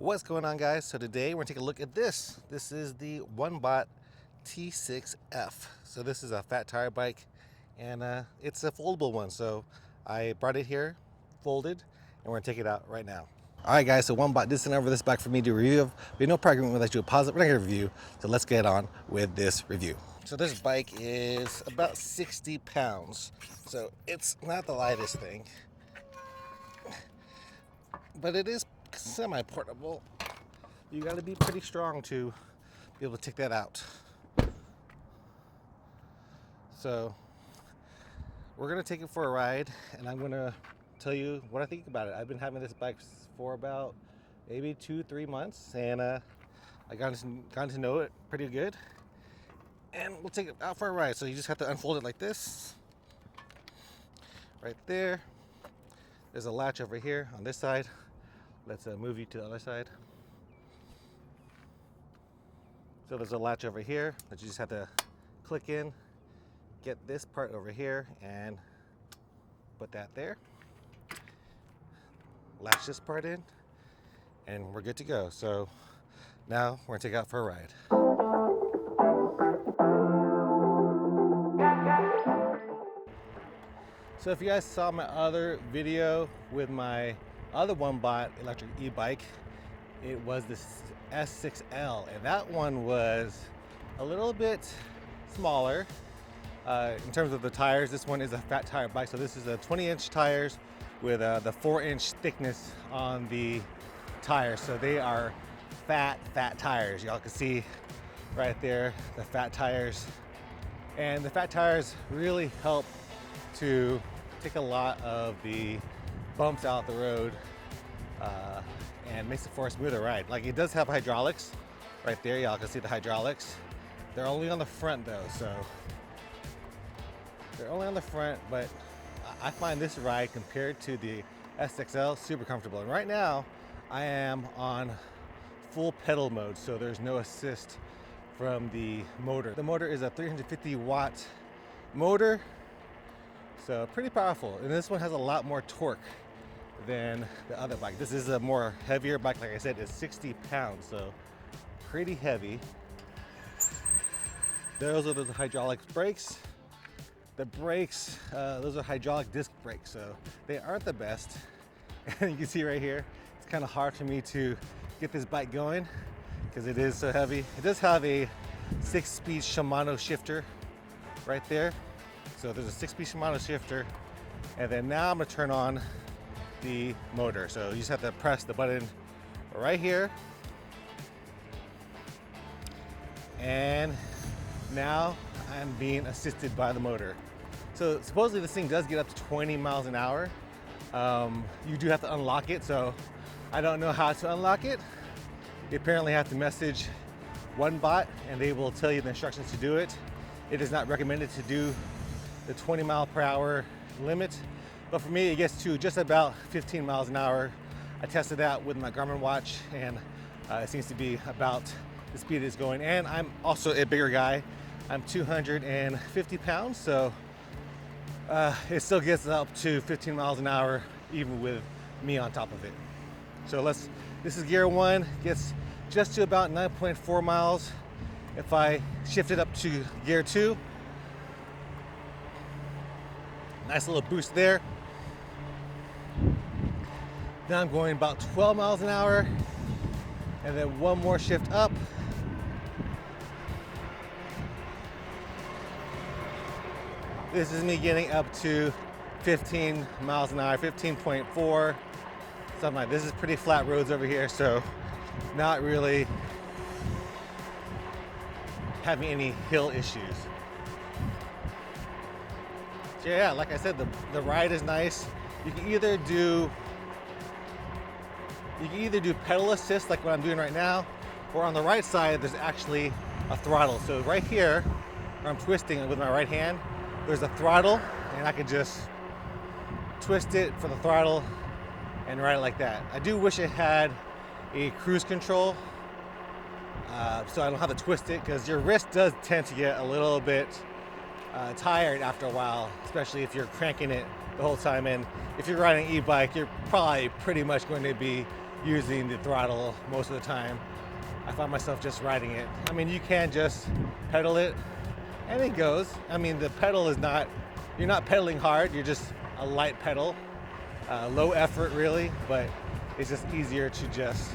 What's going on, guys? So today we're gonna take a look at this. This is the OneBot T6F. So this is a fat tire bike, and it's a foldable one. So I brought it here, folded, and we're gonna take it out right now. All right, guys. So OneBot did send over this bike for me to review. We have no problem with that. Do a pause. We're not gonna review. So let's get on with this review. So this bike is about 60 pounds. So it's not the lightest thing, but it is semi-portable. You got to be pretty strong to be able to take that out. So we're gonna take it for a ride, and I'm gonna tell you what I think about it. I've been having this bike for about maybe 2-3 months, and I gotten to know it pretty good. And we'll take it out for a ride. So you just have to unfold it like this, right there. There's a latch over here on this side. Let's move you to the other side. So there's a latch over here that you just have to click in, get this part over here, and put that there. Latch this part in, and we're good to go. So now we're gonna take it out for a ride. So if you guys saw my other video with my other OneBot electric e-bike, it was this S6L, and that one was a little bit smaller in terms of the tires. This one is a fat tire bike, so this is a 20-inch tires with the 4-inch thickness on the tires. So they are fat tires. Y'all can see right there the fat tires, and the fat tires really help to take a lot of the bumps out the road and makes it for a smoother ride. Like, it does have hydraulics right there. Y'all can see the hydraulics. They're only on the front though, so they're only on the front, but I find this ride compared to the S6L super comfortable. And right now I am on full pedal mode, so there's no assist from the motor. The motor is a 350 watt motor, so pretty powerful. And this one has a lot more torque than the other bike. This is a more heavier bike. Like I said, it's 60 pounds, so pretty heavy. Those are the hydraulic brakes. The brakes, those are hydraulic disc brakes, so they aren't the best. And you can see right here, it's kind of hard for me to get this bike going because it is so heavy. It does have a 6-speed Shimano shifter right there. So there's a 6-speed Shimano shifter, and then now I'm gonna turn on the motor. So you just have to press the button right here, and now I'm being assisted by the motor. So supposedly this thing does get up to 20 miles an hour. You do have to unlock it, so I don't know how to unlock it. You apparently have to message OneBot, and they will tell you the instructions to do it. It is not recommended to do the 20 mile per hour limit, but for me it gets to just about 15 miles an hour. I tested that with my Garmin watch, and it seems to be about the speed it's going. And I'm also a bigger guy. I'm 250 pounds, so it still gets up to 15 miles an hour even with me on top of it. So this is gear 1, gets just to about 9.4 miles. If I shift it up to gear 2, nice little boost there. Now I'm going about 12 miles an hour, and then one more shift up. This is me getting up to 15 miles an hour, 15.4, something like this. Is pretty flat roads over here, so not really having any hill issues. So yeah, like I said, the ride is nice. You can either do pedal assist like what I'm doing right now, or on the right side there's actually a throttle. So right here, where I'm twisting with my right hand, there's a throttle, and I can just twist it for the throttle and ride it like that. I do wish it had a cruise control, so I don't have to twist it, because your wrist does tend to get a little bit tired after a while, especially if you're cranking it the whole time. And if you're riding an e-bike, you're probably pretty much going to be using the throttle most of the time. I find myself just riding it. I mean, you can just pedal it and it goes. I mean, the pedal is not, you're not pedaling hard, you're just a light pedal, low effort really, but it's just easier to just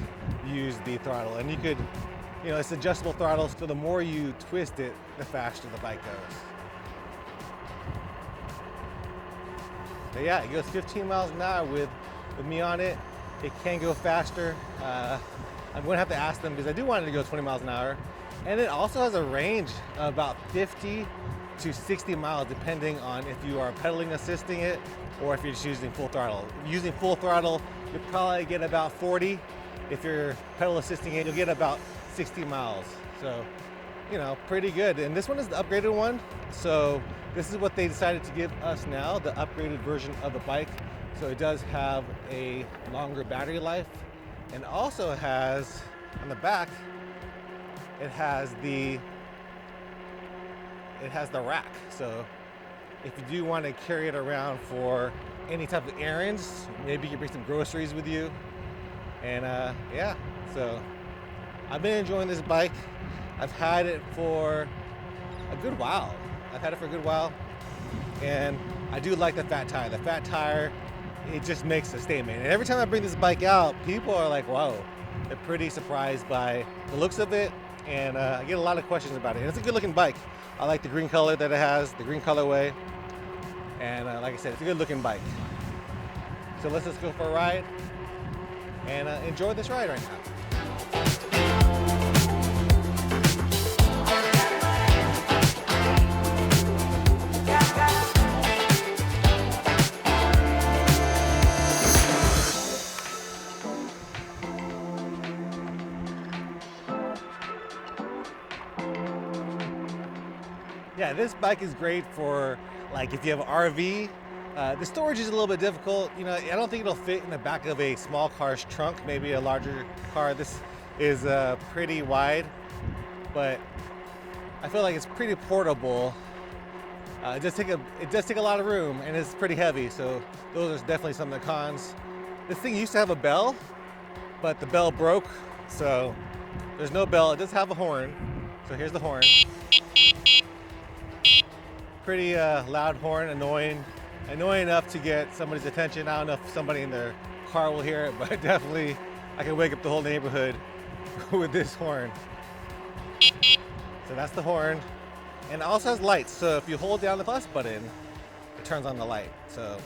use the throttle. And you could, you know, it's adjustable throttle, so the more you twist it, the faster the bike goes. But yeah, it goes 15 miles an hour with me on it. It can go faster. I'm going to have to ask them because I do want it to go 20 miles an hour. And it also has a range of about 50 to 60 miles depending on if you are pedaling assisting it or if you're just using full throttle. Using full throttle, you'll probably get about 40. If you're pedal assisting it, you'll get about 60 miles. So, you know, pretty good. And this one is the upgraded one. So this is what they decided to give us now, the upgraded version of the bike. So it does have a longer battery life, and also has on the back, it has the rack. So if you do want to carry it around for any type of errands, maybe you bring some groceries with you. And yeah, so I've been enjoying this bike. I've had it for a good while. And I do like the fat tire. The fat tire, it just makes a statement. And every time I bring this bike out, people are like, whoa, they're pretty surprised by the looks of it. And I get a lot of questions about it. And it's a good looking bike. I like the green color that it has, the green colorway. And like I said, it's a good looking bike. So let's just go for a ride and enjoy this ride right now. Yeah, this bike is great for like if you have an RV. The storage is a little bit difficult. You know, I don't think it'll fit in the back of a small car's trunk, maybe a larger car. This is pretty wide, but I feel like it's pretty portable. It does take a lot of room, and it's pretty heavy, so those are definitely some of the cons. This thing used to have a bell, but the bell broke, so there's no bell. It does have a horn, so here's the horn. Pretty loud horn, annoying enough to get somebody's attention. I don't know if somebody in their car will hear it, but definitely I can wake up the whole neighborhood with this horn. So that's the horn. And it also has lights, so if you hold down the plus button, it turns on the light. So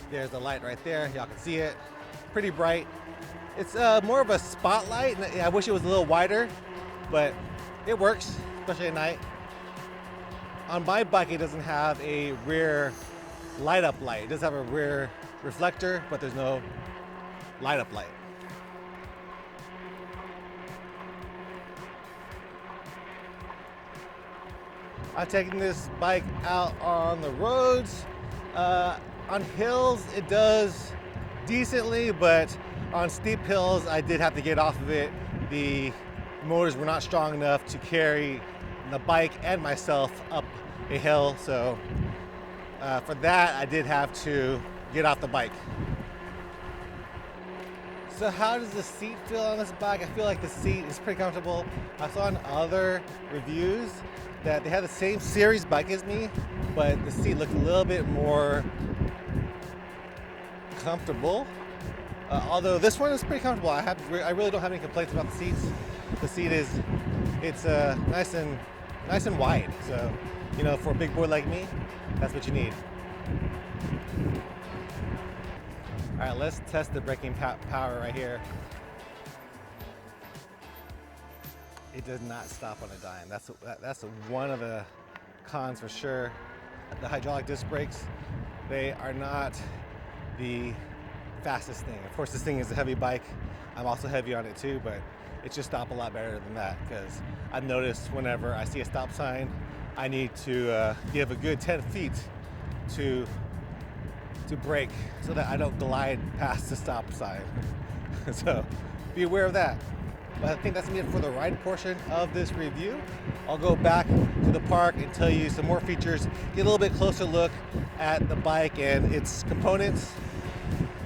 there's the light right there, y'all can see it. Pretty bright. It's more of a spotlight, and I wish it was a little wider, but it works, especially at night. On my bike, it doesn't have a rear light up light. It does have a rear reflector, but there's no light up light. I'm taking this bike out on the roads. On hills, it does decently, but on steep hills, I did have to get off of it. The motors were not strong enough to carry the bike and myself up a hill, so for that I did have to get off the bike. So how does the seat feel on this bike? I feel like the seat is pretty comfortable. I saw in other reviews that they had the same series bike as me, but the seat looked a little bit more comfortable. Although this one is pretty comfortable. I really don't have any complaints about the seats. The seat it's nice and wide. So, you know, for a big boy like me, that's what you need. All right, let's test the braking power right here. It does not stop on a dime. That's one of the cons for sure. The hydraulic disc brakes, they are not the fastest thing. Of course, this thing is a heavy bike. I'm also heavy on it too, but it should stop a lot better than that, because I've noticed whenever I see a stop sign, I need to give a good 10 feet to brake so that I don't glide past the stop sign. So be aware of that. But I think that's gonna be it for the ride portion of this review. I'll go back to the park and tell you some more features, get a little bit closer look at the bike and its components,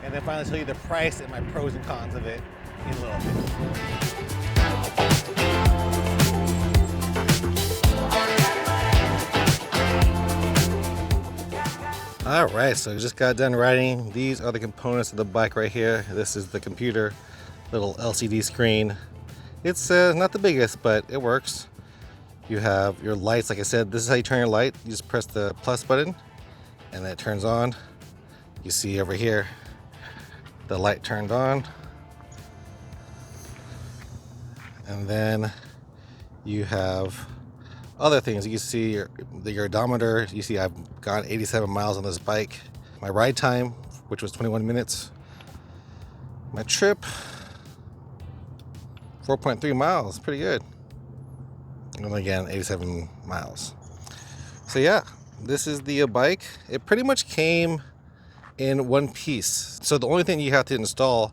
and then finally tell you the price and my pros and cons of it in a little bit. All right, so I just got done riding. These are the components of the bike right here. This is the computer, little LCD screen. It's not the biggest, but it works. You have your lights. Like I said, this is how you turn your light. You just press the plus button and then it turns on. You see over here, the light turned on. And then you have other things. You can see your odometer. You see I've gone 87 miles on this bike. My ride time, which was 21 minutes. My trip, 4.3 miles, pretty good. And again, 87 miles. So yeah, this is the bike. It pretty much came in one piece. So the only thing you had to install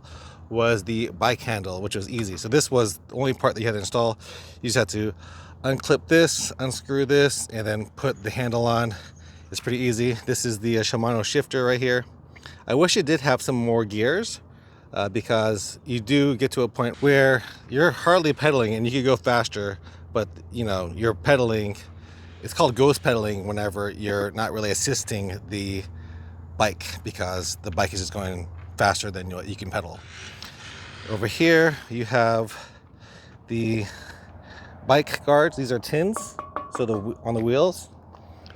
was the bike handle, which was easy. So this was the only part that you had to install. You just had to unclip this, unscrew this, and then put the handle on. It's pretty easy. This is the Shimano shifter right here. I wish it did have some more gears because you do get to a point where you're hardly pedaling and you could go faster, but you know, you're pedaling. It's called ghost pedaling whenever you're not really assisting the bike because the bike is just going faster than what you can pedal. Over here you have the bike guards. These are tins, so on the wheels.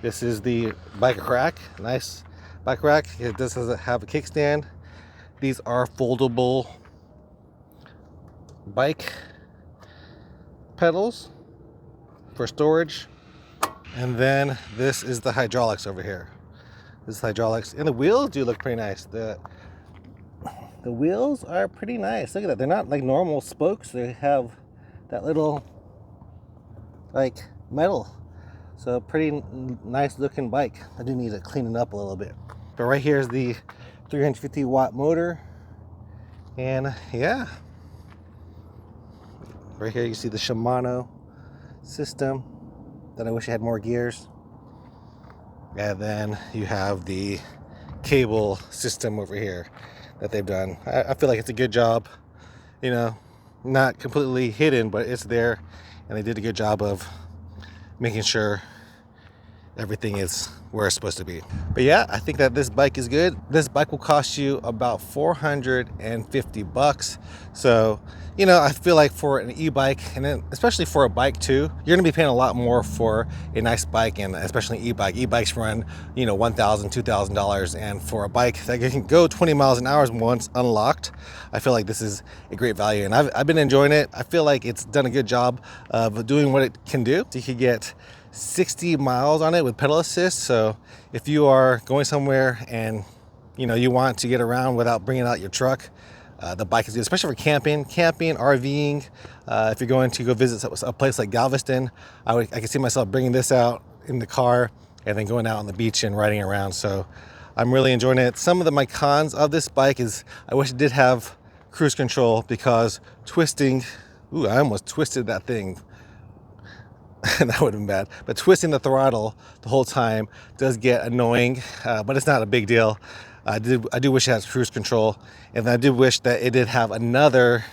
This is the bike rack, nice bike rack. It does have a kickstand. These are foldable bike pedals for storage. And then this is the hydraulics over here. This is hydraulics, and the wheels do look pretty nice. The wheels are pretty nice. Look at that. They're not like normal spokes. They have that little like metal. So pretty nice looking bike. I do need to clean it up a little bit. But right here is the 350 watt motor. And yeah. Right here you see the Shimano system. Then I wish I had more gears. And then you have the cable system over here that they've done. I feel like it's a good job, you know, not completely hidden, but it's there, and they did a good job of making sure everything is where it's supposed to be. But yeah, I think that this bike is good. This bike will cost you about $450. So, you know, I feel like for an e-bike, and then especially for a bike too, you're gonna be paying a lot more for a nice bike, and especially an e-bike. E-bikes run, you know, $1,000, $2,000, and for a bike that can go 20 miles an hour once unlocked, I feel like this is a great value, and I've been enjoying it. I feel like it's done a good job of doing what it can do. So you could get 60 miles on it with pedal assist. So if you are going somewhere and you know you want to get around without bringing out your truck, the bike is good, especially for camping, RVing. If you're going to go visit a place like Galveston, I can see myself bringing this out in the car and then going out on the beach and riding around. So I'm really enjoying it. Some of my cons of this bike is I wish it did have cruise control, because twisting, I almost twisted that thing. That would have been bad. But twisting the throttle the whole time does get annoying, but it's not a big deal. I do wish it has cruise control, and I do wish that it did have another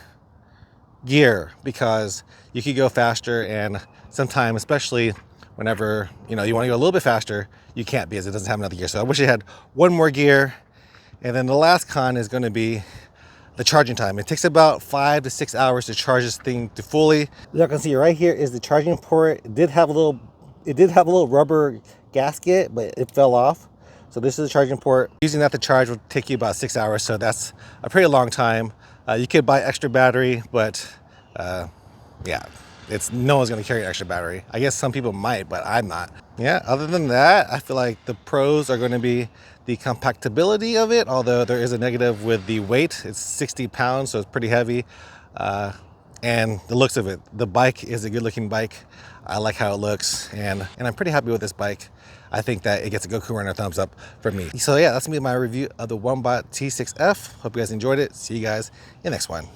gear, because you could go faster, and sometimes, especially whenever you know you want to go a little bit faster, you can't because it doesn't have another gear. So I wish it had one more gear. And then the last con is going to be the charging time. It takes about 5 to 6 hours to charge this thing to fully. You can see right here is the charging port. It did have a little rubber gasket, but it fell off. So this is the charging port. Using that to charge will take you about 6 hours, so that's a pretty long time. You could buy extra battery, but yeah, no one's gonna carry an extra battery. I guess some people might, but I'm not. Yeah, other than that, I feel like the pros are gonna be the compactability of it, although there is a negative with the weight. It's 60 pounds, so it's pretty heavy. And the looks of it. The bike is a good looking bike. I like how it looks, and I'm pretty happy with this bike. I think that it gets a Goku Runner thumbs up from me. So yeah, that's gonna be my review of the Wombat T6F. Hope you guys enjoyed it. See you guys in the next one.